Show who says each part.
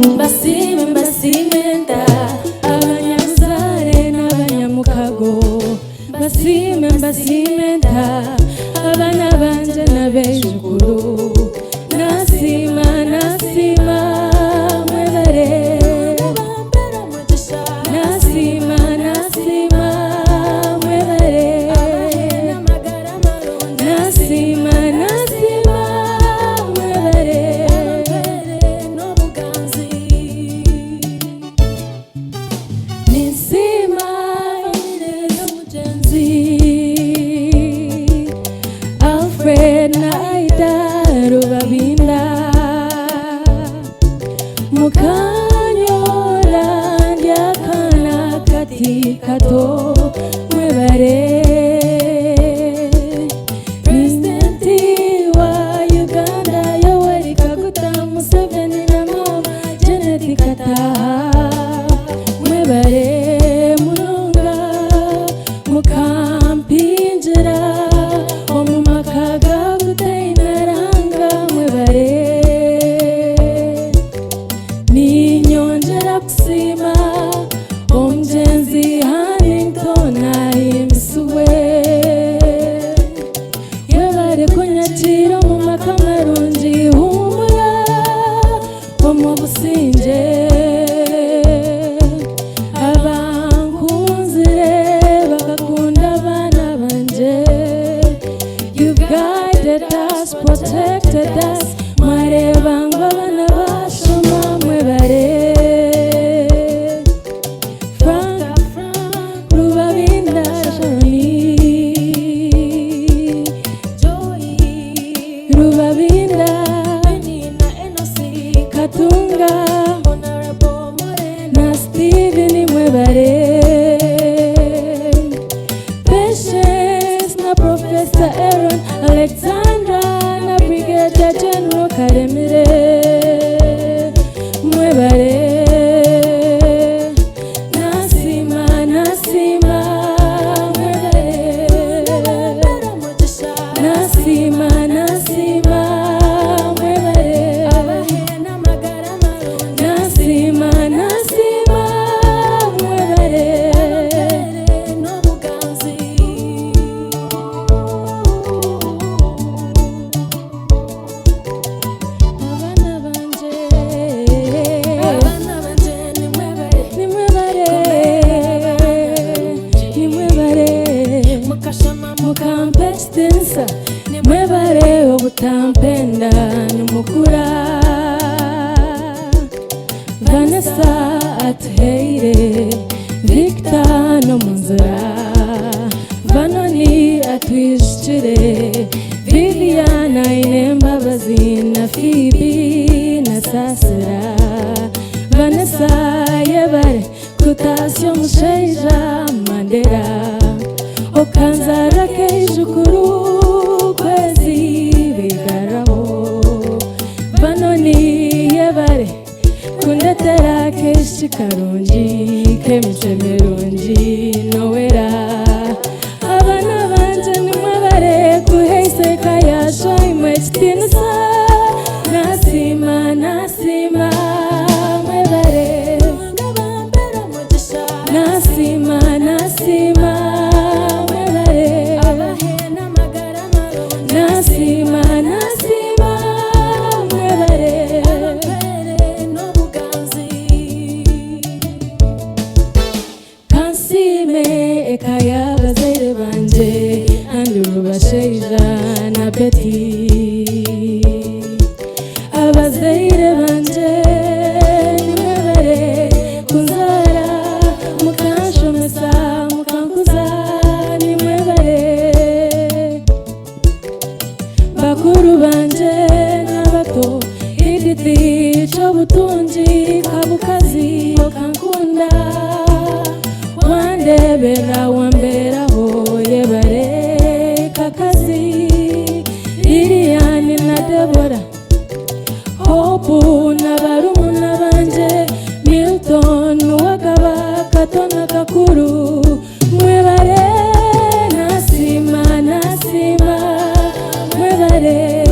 Speaker 1: Basime basimenta abanyabuzare n'abanyamukago. Basime basimenta abana banje n'abejukuru. Nasima nasima mwebare. Nasima nasima mwebare. Nasima nasima mwebare. Nisima mujenzi Alfred na Aida Rubabinda Mukanyora Ndiakana kati kato mwebare. Presidenti wa Uganda Yoweri Kaguta Museveni na Mama Janet Kataha mwebare munonga mukampinjira omumakaga gutainaranga mwebare. Ninyongera kusima omujenzi Hannington ayimisuwe yebare kunyakira omumaka marungi humura omu businge. Protected us, Marebanga Vanavashuma Mwebare. Frank Rubabinda Shani Rubabinda Katunga na Steven Mwebare. Patience na Professor Aaron Alexandra General Karemire mwebare. Nasima nasima mwebare. Nasima nasima mwebare. Nasima nasima mwebare. Mukampestinsa mwebare obutampenda nimukura. Vanessa atuheire Victor no munzira. Vanoni atwishikire Viviana inembabazi na Phoebe na Sasira. Vanessa yebare kutasyo mushaija Mandera. Okanzara keijukuru kwezi bigaraho. Vanoni yebare kundetera keshi karungi kemice mirungi nowera. Abana banje nimwebare kuheise kayasha imwe chitinisa. Nasima nasima mwebare. Nasima nasima mwebare. Nasima nasima mwebare. Kansime ekaya bazaire banje Andrew Basheija na Betty. Abazaire banje nimwebare kunzara mukanshomesa mukankuza nimwebare. Bakuru banje n'abato igiti c'obutungi kabukazi okankunda. Wandebera wamberaho yebare kakazi. Liliane na Deborah Hope na barumuna banje Milton Wagaba Katona Kakuru mwebare. Nasima nasima mwebare.